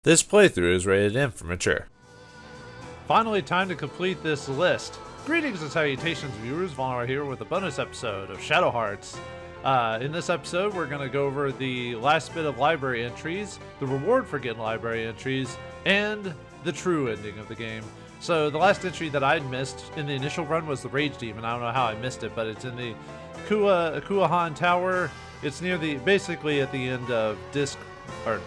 This playthrough is rated M for mature. Finally, time to complete this list. Greetings and salutations, viewers. Vauldemare here with a bonus episode of Shadow Hearts. In this episode, we're going to go over the last bit of library entries, the reward for getting library entries, and the true ending of the game. So the last entry that I'd missed in the initial run was the Rage Demon. I don't know how I missed it, but it's in the Kuahan Tower. It's near basically at the end of disc 1.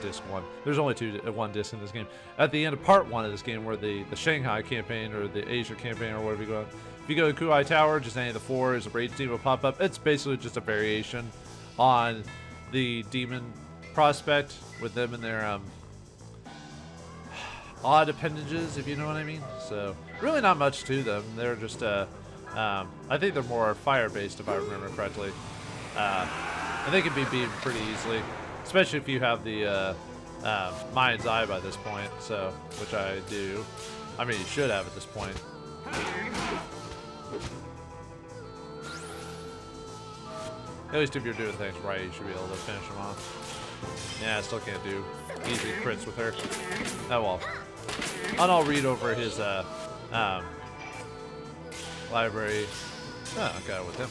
There's only one disc in this game. At the end of part 1 of this game, where the Shanghai campaign or the Asia campaign or whatever you go on. If you go to Kuai Tower, just any of the 4 is a Rage Demon will pop up. It's basically just a variation on the Demon prospect with them and their odd appendages, if you know what I mean. So really not much to them. They're just I think they're more fire-based, if I remember correctly. And they can be beaten pretty easily, especially if you have the Mind's Eye by this point, so, which I do. I mean, you should have at this point. At least if you're doing things right, you should be able to finish them off. Yeah, I still can't do easy crits with her. Oh well. And I'll read over his library. Oh, I got it with him.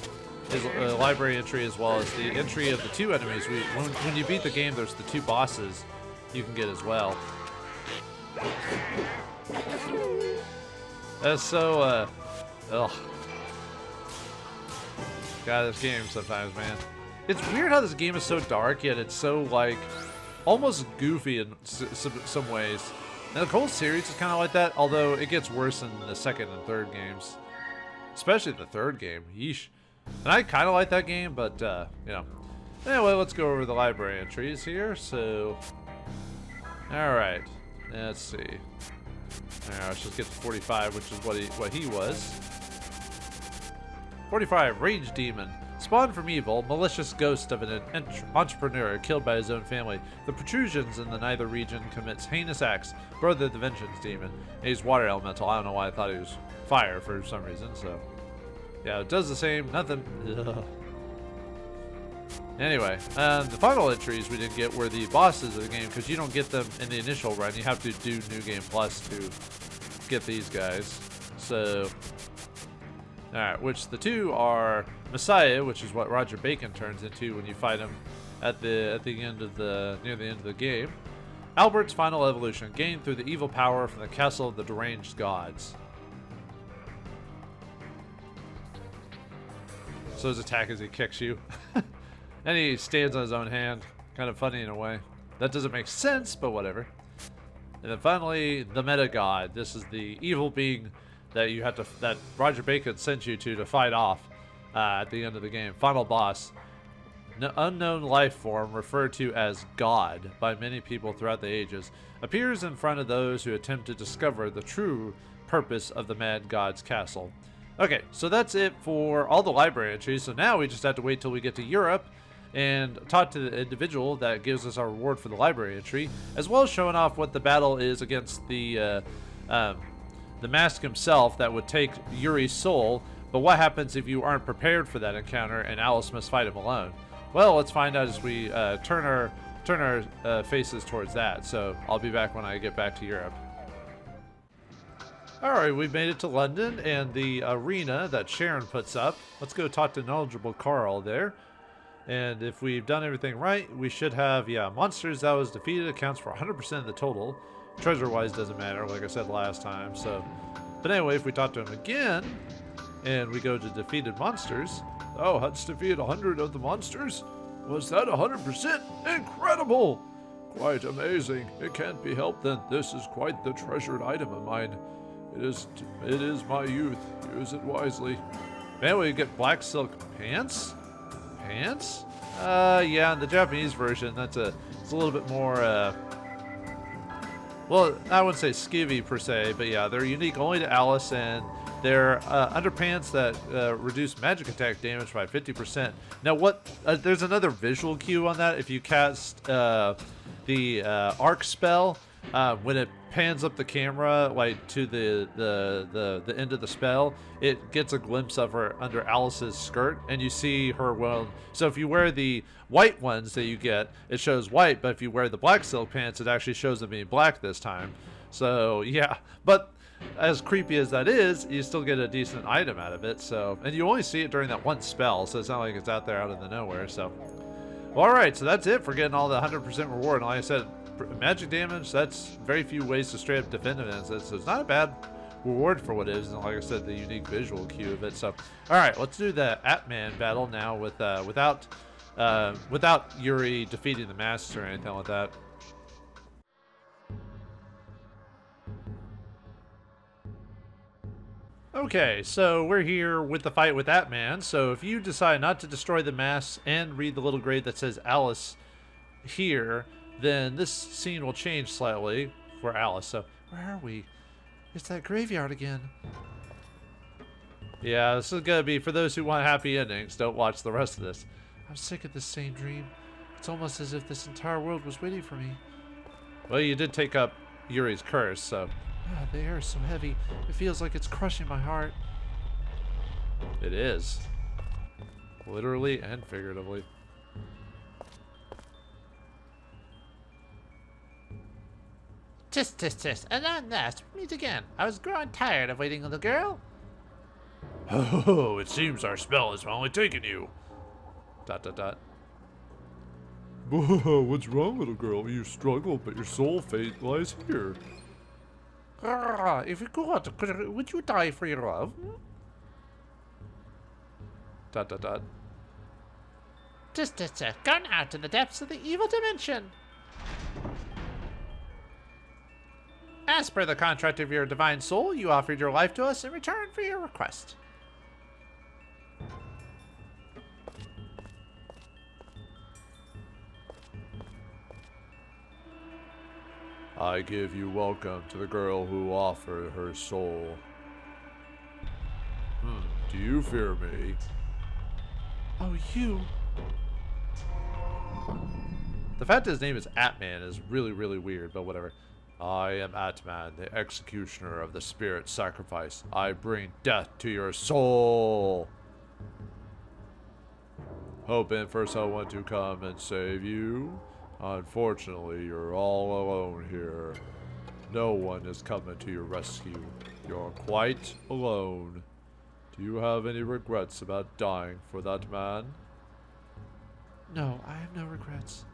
His library entry, as well as the entry of the 2 enemies. When you beat the game, there's the 2 bosses you can get as well. That's so ugh. God, this game sometimes, man. It's weird how this game is so dark, yet it's so, like, almost goofy in some ways. And the whole series is kind of like that, although it gets worse in the 2nd and 3rd games. Especially the 3rd game. Yeesh. And I kind of like that game, but, you know. Anyway, let's go over the library entries here. So, alright. Let's see. Alright, let's just get to 45, which is what he was. 45, Rage Demon. Spawned from evil, malicious ghost of an entrepreneur killed by his own family. The protrusions in the Nether region commits heinous acts. Brother the Vengeance Demon. And he's water elemental. I don't know why I thought he was fire for some reason, so. Yeah, it does the same, nothing. Ugh. Anyway, the final entries we didn't get were the bosses of the game, because you don't get them in the initial run. You have to do New Game Plus to get these guys. So, alright, which the 2 are Messiah, which is what Roger Bacon turns into when you fight him at the end of near the end of the game. Albert's final evolution, gained through the evil power from the castle of the deranged gods. So his attack is he kicks you. And he stands on his own hand. Kind of funny in a way. That doesn't make sense, but whatever. And then finally, the Meta God. This is the evil being that you have to, that Roger Bacon sent you to fight off at the end of the game. Final boss. Unknown life form, referred to as God by many people throughout the ages, appears in front of those who attempt to discover the true purpose of the Mad God's castle. Okay, so that's it for all the library entries. So now we just have to wait till we get to Europe and talk to the individual that gives us our reward for the library entry, as well as showing off what the battle is against the mask himself that would take Yuri's soul. But what happens if you aren't prepared for that encounter and Alice must fight him alone? Well, let's find out as we turn our faces towards that. So I'll be back when I get back to Europe. Alright, we've made it to London and the arena that Sharon puts up. Let's go talk to knowledgeable Carl there. And if we've done everything right, we should have, yeah, monsters that was defeated accounts for 100% of the total. Treasure-wise doesn't matter, like I said last time. So, but anyway, if we talk to him again, and we go to defeated monsters. Oh, Hunt's defeated 100 of the monsters? Was that 100%? Incredible! Quite amazing. It can't be helped then. This is quite the treasured item of mine. It is my youth. Use it wisely. Man, we get black silk pants? Pants? Yeah, in the Japanese version, it's a little bit more, well, I wouldn't say skivvy per se, but yeah, they're unique only to Alice, and they're underpants that reduce magic attack damage by 50%. Now, there's another visual cue on that. If you cast the arc spell, when it pans up the camera like to the end of the spell, it gets a glimpse of her under Alice's skirt, and you see her wound. So if you wear the white ones that you get, it shows white, but if you wear the black silk pants, it actually shows them being black this time. So yeah, but as creepy as that is, you still get a decent item out of it. So, and you only see it during that one spell, so it's not like it's out there out of the nowhere. So, all right, so that's it for getting all the 100% reward. And like I said, magic damage, that's very few ways to straight up defend against it, so it's not a bad reward for what it is, and like I said, the unique visual cue of it. So, all right, let's do the Atman battle now with without Yuri defeating the master or anything like that. Okay, so we're here with the fight with Atman. So if you decide not to destroy the mask and read the little grade that says Alice here, then this scene will change slightly for Alice. So, where are we? It's that graveyard again. Yeah, this is gonna be, for those who want happy endings, don't watch the rest of this. I'm sick of this same dream. It's almost as if this entire world was waiting for me. Well, you did take up Yuri's curse, so. Ah, the air is so heavy. It feels like it's crushing my heart. It is. Literally and figuratively. Tisk, and at last, meet again. I was growing tired of waiting on the girl. Oh, it seems our spell has finally taken you. ... What's wrong, little girl? You struggle, but your soul fate lies here. If you could, would you die for your love? ... Tisk, go now to the depths of the evil dimension. As per the contract of your divine soul, you offered your life to us in return for your request. I give you welcome to the girl who offered her soul. Do you fear me? Oh, you. The fact that his name is Atman is really, really weird, but whatever. I am Atman, the executioner of the spirit sacrifice. I bring death to your soul. Hoping for someone to come and save you. Unfortunately, you're all alone here. No one is coming to your rescue. You're quite alone. Do you have any regrets about dying for that man? No, I have no regrets.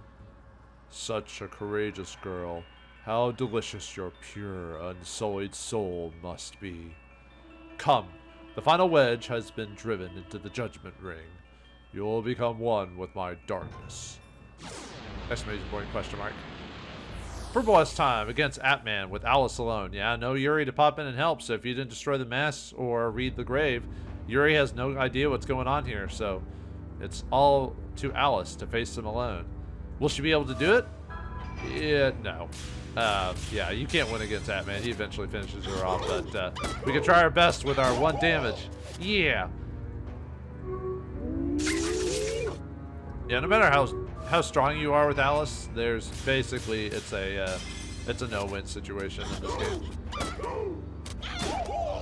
Such a courageous girl. How delicious your pure, unsullied soul must be. Come, the final wedge has been driven into the Judgement Ring. You will become one with my darkness. Exclamation point, question mark. For boss time against Atman with Alice alone. Yeah, no Yuri to pop in and help, so if you didn't destroy the mask or read the grave, Yuri has no idea what's going on here, so it's all to Alice to face him alone. Will she be able to do it? Yeah, no. Yeah, you can't win against Atman. He eventually finishes her off, but we can try our best with our 1 damage. Yeah. Yeah, no matter how strong you are with Alice, there's basically it's a no-win situation in this game.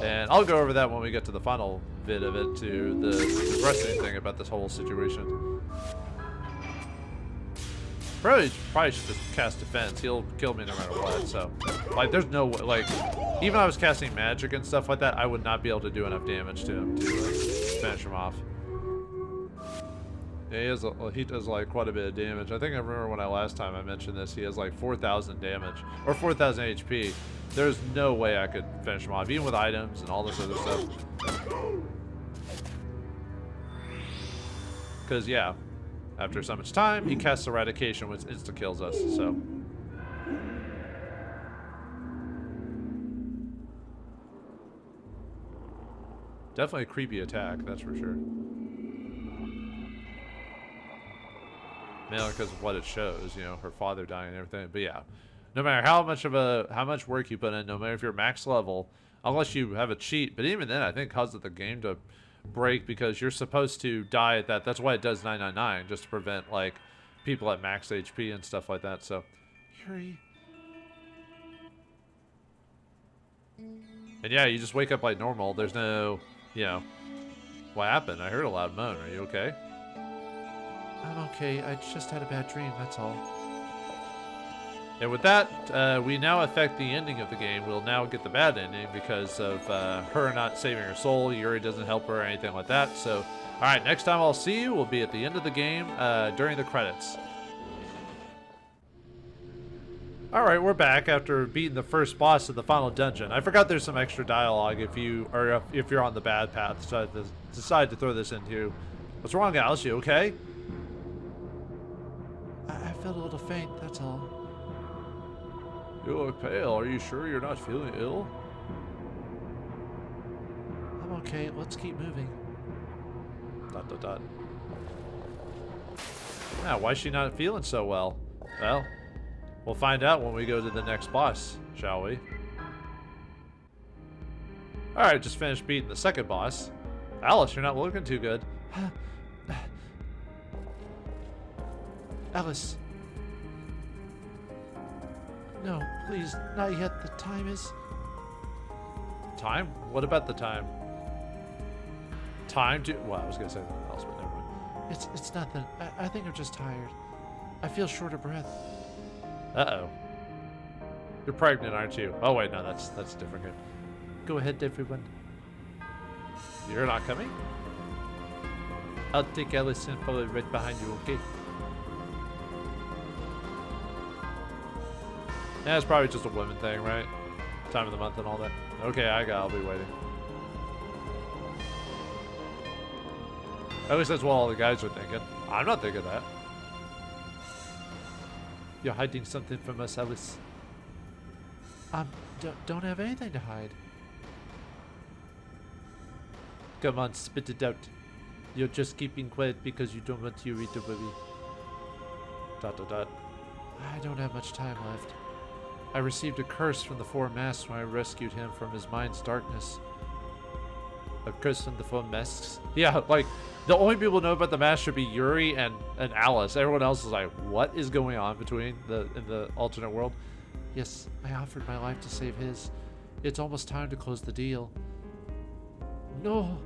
And I'll go over that when we get to the final bit of it, to the depressing thing about this whole situation. Probably should just cast defense. He'll kill me no matter what. So, like, there's no way. Like, even if I was casting magic and stuff like that, I would not be able to do enough damage to him to finish him off. Yeah, he does like quite a bit of damage. I think I remember when last time I mentioned this, he has like 4,000 damage or 4,000 HP. There's no way I could finish him off, even with items and all this other stuff. Because yeah, after so much time, he casts Eradication, which insta kills us. So. Definitely a creepy attack, that's for sure. Mainly because of what it shows, you know, her father dying and everything. But yeah, no matter how much work you put in, no matter if you're max level, unless you have a cheat. But even then, I think causes the game to break because you're supposed to die at that. That's why it does 999, just to prevent like people at max HP and stuff like that. So, Yuri, And yeah, you just wake up like normal. There's no, you know, what happened? I heard a loud moan. Are you okay? I'm okay. I just had a bad dream, that's all. And with that, we now affect the ending of the game. We'll now get the bad ending because of her not saving her soul. Yuri doesn't help her or anything like that. So, all right, next time I'll see you will be at the end of the game during the credits. All right, we're back after beating the first boss of the final dungeon. I forgot there's some extra dialogue if you're on the bad path. So I decided to throw this into. What's wrong, Alice? You okay? I felt a little faint, that's all. You look pale. Are you sure you're not feeling ill? I'm okay. Let's keep moving. ... Now, why is she not feeling so well? Well, we'll find out when we go to the next boss, shall we? Alright, just finished beating the second boss. Alice, you're not looking too good. Alice. No, please, not yet. The time is... Time? What about the time? Time to... Well, I was going to say something else, but never mind. It's nothing. I think I'm just tired. I feel short of breath. Uh-oh. You're pregnant, aren't you? Oh, wait, no, that's a different game. Go ahead, everyone. You're not coming? I'll take Alice and follow right behind you, okay? Yeah, it's probably just a women thing, right? Time of the month and all that. Okay, I'll be waiting. At least that's what all the guys are thinking. I'm not thinking that. You're hiding something from us, Alice. Don't have anything to hide. Come on, spit it out. You're just keeping quiet because you don't want Yuri to worry. ... I don't have much time left. I received a curse from the Four Masks when I rescued him from his mind's darkness. A curse from the Four Masks? Yeah, like, the only people who know about the mask should be Yuri and Alice. Everyone else is like, what is going on in the alternate world? Yes, I offered my life to save his. It's almost time to close the deal. No!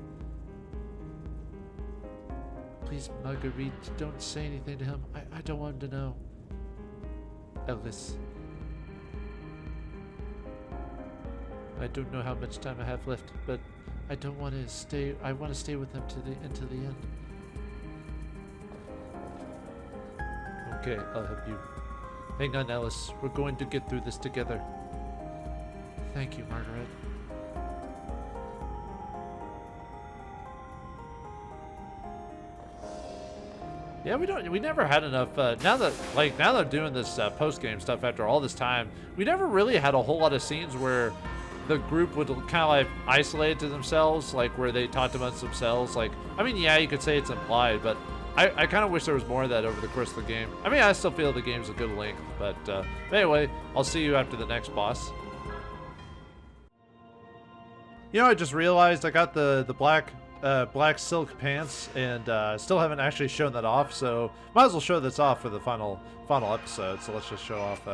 Please, Marguerite, don't say anything to him. I don't want him to know. Alice. I don't know how much time I have left, but I don't want to stay. I want to stay with him until the end. Okay, I'll help you. Hang on, Alice. We're going to get through this together. Thank you, Margaret. Yeah, we never had enough, now that I'm doing this post-game stuff after all this time, we never really had a whole lot of scenes where the group would kind of like isolate to themselves, like where they talked amongst themselves. Like, I mean, yeah, you could say it's implied, but I kind of wish there was more of that over the course of the game. I mean, I still feel the game's a good length, but anyway, I'll see you after the next boss. You know, I just realized I got the black silk pants, and still haven't actually shown that off, so might as well show this off for the final episode. So let's just show off.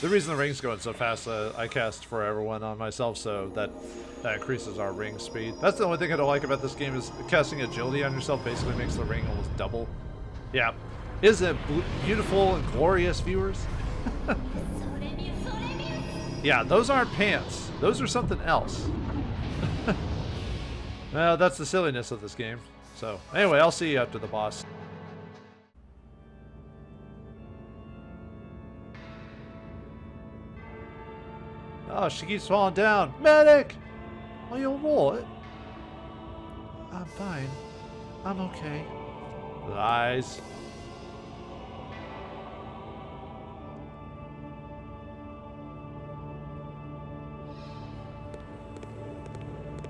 The reason the ring's going so fast, I cast Forever One on myself, so that increases our ring speed. That's the only thing I don't like about this game, is casting agility on yourself basically makes the ring almost double. Yeah, isn't it beautiful and glorious, viewers? Yeah, those aren't pants. Those are something else. Well, that's the silliness of this game. So, anyway, I'll see you after the boss. Oh, she keeps falling down. Medic! Are you alright? I'm fine. I'm okay. Lies.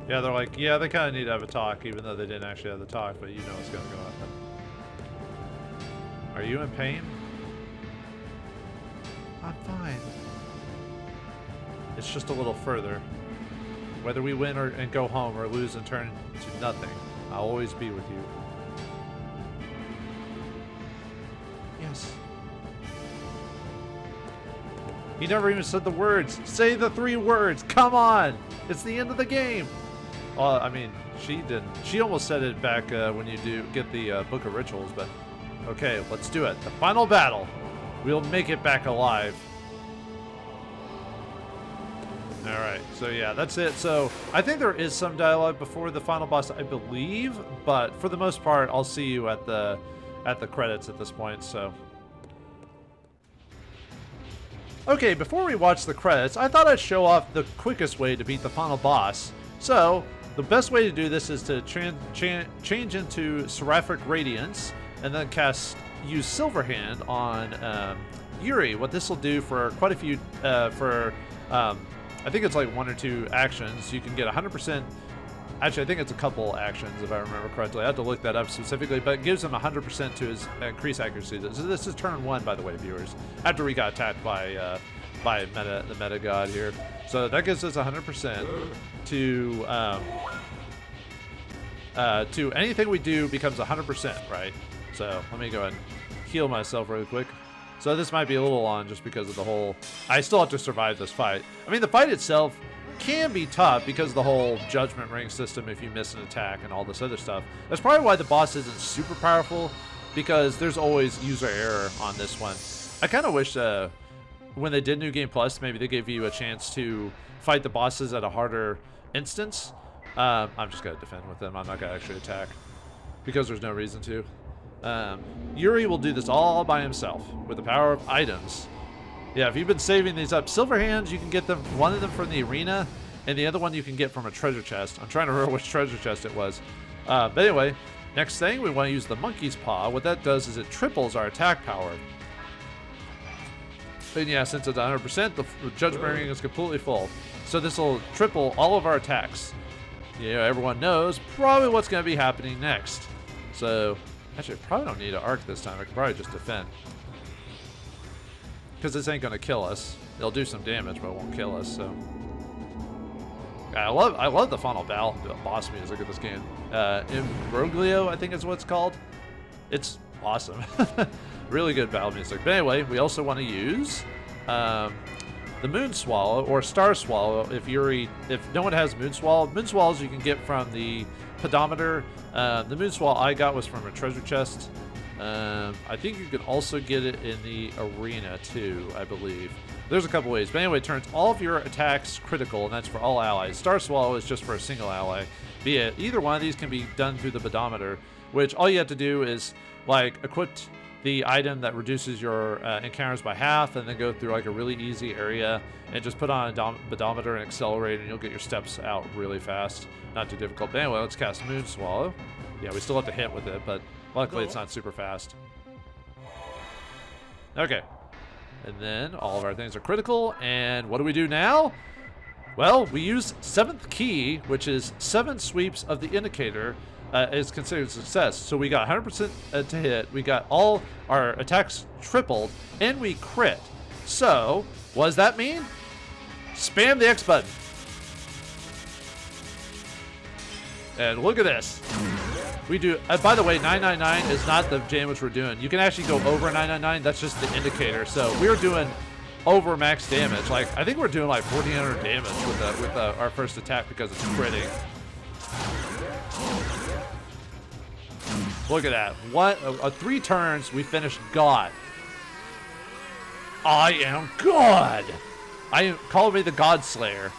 Yeah, they're like, yeah, they kind of need to have a talk, even though they didn't actually have the talk, but you know what's going to go happen. Are you in pain? I'm fine. It's just a little further. Whether we win and go home or lose and turn to nothing, I'll always be with you. Yes. He never even said the words. Say the 3 words. Come on. It's the end of the game. Well, I mean, she didn't. She almost said it back when you do get the Book of Rituals, but okay, let's do it. The final battle. We'll make it back alive. All right, so yeah, that's it. So I think there is some dialogue before the final boss, I believe, but for the most part, I'll see you at the credits at this point. So okay, before we watch the credits, I thought I'd show off the quickest way to beat the final boss. So the best way to do this is to change into Seraphic Radiance and then use Silverhand on Yuri. What this will do for quite a few I think it's like 1 or 2 actions. You can get 100%. Actually, I think it's a couple actions if I remember correctly. I have to look that up specifically, but it gives him 100% to his increased accuracy. So this is turn 1, by the way, viewers. After we got attacked by the meta god here, so that gives us 100% to anything we do becomes 100%, right? So let me go ahead and heal myself really quick. So this might be a little long just because of the whole... I still have to survive this fight. I mean, the fight itself can be tough because of the whole Judgement Ring system if you miss an attack and all this other stuff. That's probably why the boss isn't super powerful, because there's always user error on this one. I kind of wish when they did New Game Plus, maybe they gave you a chance to fight the bosses at a harder instance. I'm just going to defend with them. I'm not going to actually attack because there's no reason to. Yuri will do this all by himself with the power of items. Yeah, if you've been saving these up, silver hands, you can get them, one of them from the arena, and the other one you can get from a treasure chest. I'm trying to remember which treasure chest it was. But anyway, next thing, we want to use the monkey's paw. What that does is it triples our attack power. And yeah, since it's 100%, the Judgement Ring is completely full. So this will triple all of our attacks. You know, everyone knows probably what's going to be happening next. So... actually, I probably don't need an arc this time. I can probably just defend. Because this ain't going to kill us. It'll do some damage, but it won't kill us, so... I love the final battle boss music of this game. Imbroglio, I think is what it's called. It's awesome. Really good battle music. But anyway, we also want to use the Moon Swallow, or Star Swallow, if no one has Moon Swallow. Moon Swallows you can get from the pedometer. The Moon Swallow I got was from a treasure chest. I think you can also get it in the arena too, I believe. There's a couple ways. But anyway, it turns all of your attacks critical, and that's for all allies. Star Swallow is just for a single ally. Be it either one of these can be done through the pedometer, which all you have to do is like equip the item that reduces your encounters by half, and then go through like a really easy area and just put on a pedometer and accelerate, and you'll get your steps out really fast. Not too difficult. But anyway, let's cast Moon Swallow. Yeah, we still have to hit with it, but luckily it's not super fast. Okay. And then all of our things are critical, and what do we do now? Well, we use 7th key, which is 7 sweeps of the indicator, is considered a success. So we got 100% to hit, we got all our attacks tripled, and we crit. So, what does that mean? Spam the X button. And look at this. We do, by the way, 999 is not the damage we're doing. You can actually go over 999, that's just the indicator. So we're doing over max damage. Like, I think we're doing like 1400 damage with our first attack because it's critting. Look at that. What? 3 turns, we finished God. I am God. Call me the God Slayer.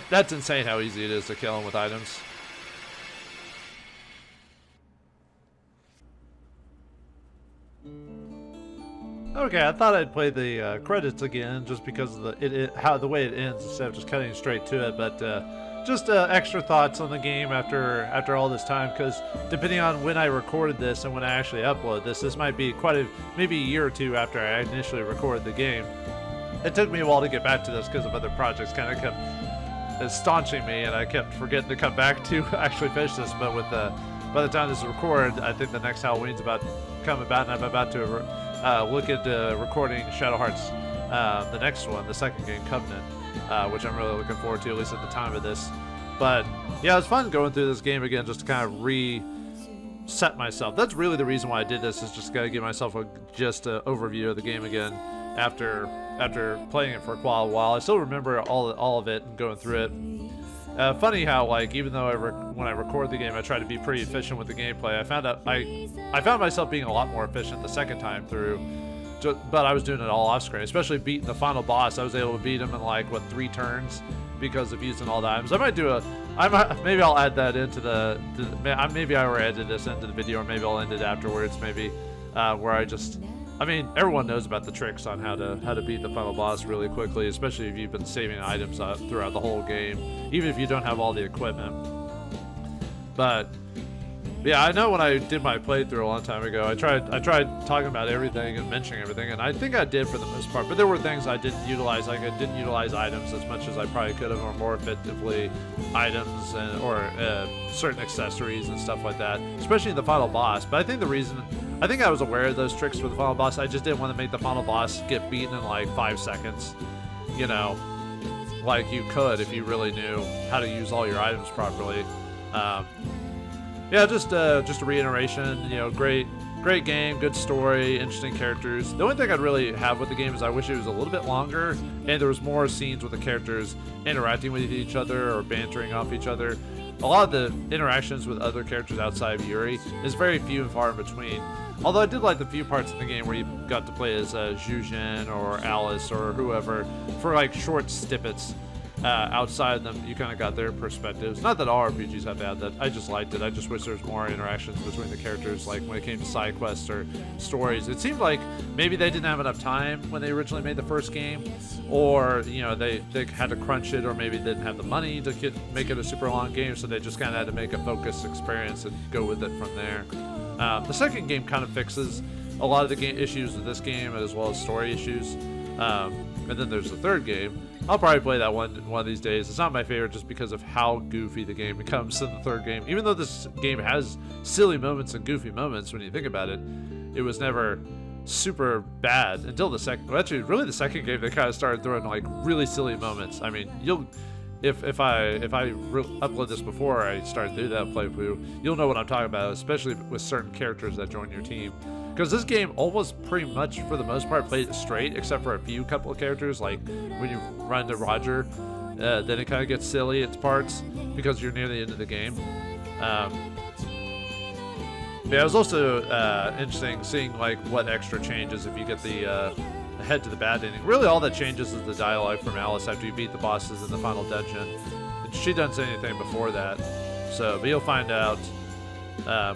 That's insane how easy it is to kill him with items. Okay, I thought I'd play the credits again just because of the way it ends instead of just cutting straight to it. But just extra thoughts on the game after all this time, because depending on when I recorded this and when I actually upload this might be maybe a year or 2 after I initially recorded the game. It took me a while to get back to this because of other projects kind of kept staunching me, and I kept forgetting to come back to actually finish this. But by the time this is recorded, I think the next Halloween's about to come about, and I'm about to look at recording Shadow Hearts, the next one, the second game, Covenant, which I'm really looking forward to, at least at the time of this. But yeah, it was fun going through this game again just to kind of reset myself. That's really the reason why I did this, is just to give myself just an overview of the game again. after playing it for quite a while. I still remember all of it and going through it. Funny how, like, even though when I record the game, I try to be pretty efficient with the gameplay. I found myself being a lot more efficient the second time through, but I was doing it all off screen. Especially beating the final boss, I was able to beat him in like 3 turns because of using all the items. Maybe I'll add that into maybe I already added this into the video, or maybe I'll end it afterwards. Maybe where everyone knows about the tricks on how to beat the final boss really quickly, especially if you've been saving items up throughout the whole game, even if you don't have all the equipment. But yeah, I know when I did my playthrough a long time ago, I tried talking about everything and mentioning everything, and I think I did for the most part. But there were things I didn't utilize, like I didn't utilize items as much as I probably could have, or more effectively items or certain accessories and stuff like that, especially in the final boss. But I think I was aware of those tricks for the final boss. I just didn't want to make the final boss get beaten in like 5 seconds, like you could if you really knew how to use all your items properly. Yeah, just a reiteration. Great game, good story, interesting characters. The only thing I'd really have with the game is I wish it was a little bit longer and there was more scenes with the characters interacting with each other or bantering off each other. A lot of the interactions with other characters outside of Yuri is very few and far in between. Although I did like the few parts in the game where you got to play as Zhuzhen or Alice or whoever for like short snippets. Outside of them, you kind of got their perspectives. Not that all RPGs have had that. I just liked it. I just wish there was more interactions between the characters, like when it came to side quests or stories. It seemed like maybe they didn't have enough time when they originally made the first game, or they had to crunch it, or maybe they didn't have the money to make it a super long game, so they just kind of had to make a focused experience and go with it from there. The second game kind of fixes a lot of the issues of this game, as well as story issues. And then there's the third game. I'll probably play that one of these days. It's not my favorite just because of how goofy the game becomes in the third game. Even though this game has silly moments and goofy moments when you think about it, it was never super bad until the second. Well, actually, really the second game they kind of started throwing like really silly moments. I mean, if I upload this before I start doing that playthrough, you'll know what I'm talking about, especially with certain characters that join your team. Because this game almost pretty much, for the most part, played it straight, except for a couple of characters. Like when you run to Roger, then it kind of gets silly at parts because you're near the end of the game. Yeah, it was also interesting seeing like what extra changes if you get the head to the bad ending. Really, all that changes is the dialogue from Alice after you beat the bosses in the final dungeon. She doesn't say anything before that, but you'll find out.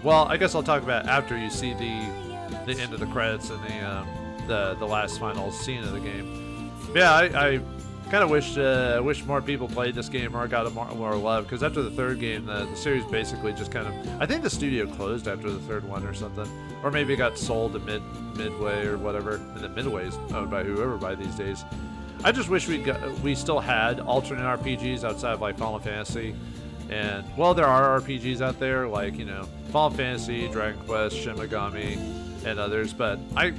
Well, I guess I'll talk about after you see the end of the credits and the last final scene of the game. Yeah, I kind of wish more people played this game or got more love, because after the third game, the series basically just kind of, I think the studio closed after the third one or something, or maybe it got sold to Midway or whatever, and then Midway's owned by whoever by these days. I just wish we still had alternate RPGs outside of like Final Fantasy. And, well, there are RPGs out there, like, Final Fantasy, Dragon Quest, Shin Megami, and others, but I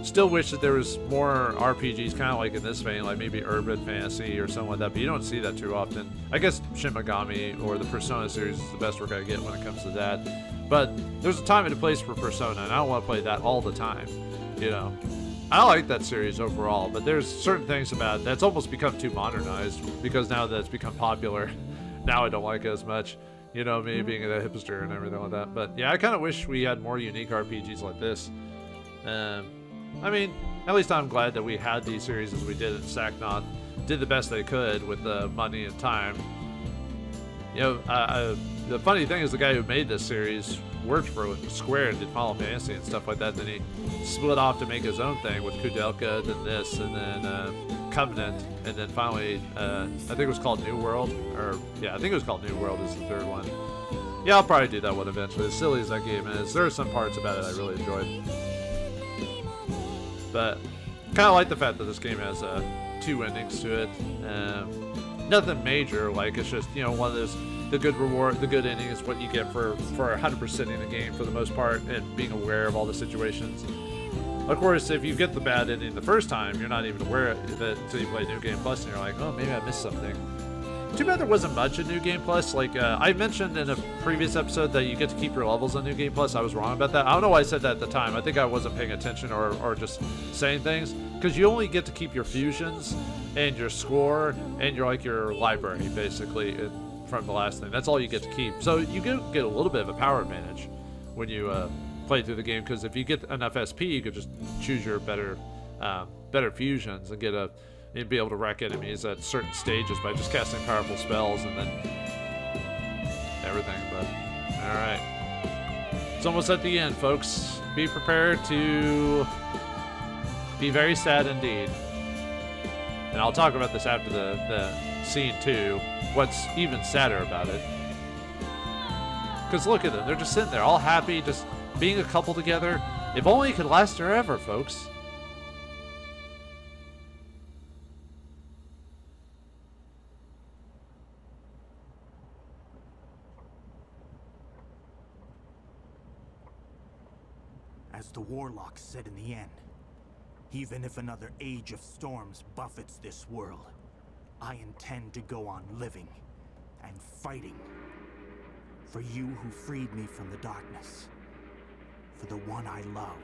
still wish that there was more RPGs kind of like in this vein, like maybe Urban Fantasy or something like that, but you don't see that too often. I guess Shin Megami or the Persona series is the best we're going to get when it comes to that. But there's a time and a place for Persona, and I don't want to play that all the time, I like that series overall, but there's certain things about it that's almost become too modernized, because now that it's become popular, now I don't like it as much. Me being a hipster and everything like that. But yeah, I kind of wish we had more unique RPGs like this. I mean, at least I'm glad that we had these series as we did, and Sacnoth did the best they could with the money and time. The funny thing is the guy who made this series worked for Square and did Final Fantasy and stuff like that. Then he split off to make his own thing with Koudelka, then this, and then Covenant, and then finally, I think it was called New World, I think it was called New World is the third one. Yeah, I'll probably do that one eventually. As silly as that game is, there are some parts about it I really enjoyed. But kind of like the fact that this game has 2 endings to it. Nothing major, like it's just one of those. The good ending is what you get for 100%ing the game for the most part and being aware of all the situations. Of course, if you get the bad ending the first time, you're not even aware of it until you play New Game Plus and you're like, oh, maybe I missed something. Too bad there wasn't much in New Game Plus. Like, I mentioned in a previous episode that you get to keep your levels on New Game Plus. I was wrong about that. I don't know why I said that at the time. I think I wasn't paying attention or just saying things. Because you only get to keep your fusions and your score and your library, basically, from the last thing. That's all you get to keep. So you get a little bit of a power advantage when you play through the game. Because if you get enough SP, you could just choose your better fusions and and be able to wreck enemies at certain stages by just casting powerful spells and then everything. But all right, it's almost at the end, folks. Be prepared to be very sad indeed. And I'll talk about this after the scene too. What's even sadder about it? Because look at them. They're just sitting there all happy, just being a couple together. If only it could last forever, folks. As the Warlock said in the end, even if another age of storms buffets this world, I intend to go on living and fighting for you who freed me from the darkness, for the one I love.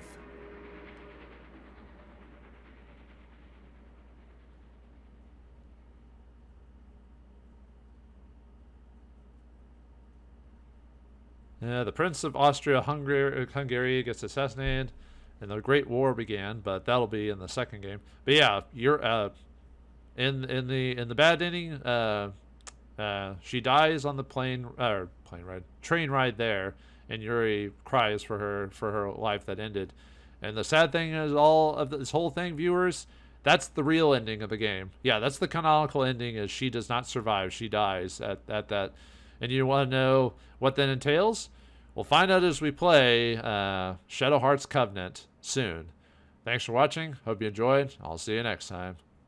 The Prince of Austria-Hungary gets assassinated, and the Great War began. But that'll be in the second game. But yeah, you're in the bad ending. She dies on the train ride there, and Yuri cries for her life that ended. And the sad thing is, all of this whole thing, viewers, that's the real ending of the game. Yeah, that's the canonical ending. Is she does not survive. She dies at that. And you want to know what that entails? We'll find out as we play Shadow Heart's Covenant soon. Thanks for watching. Hope you enjoyed. I'll see you next time.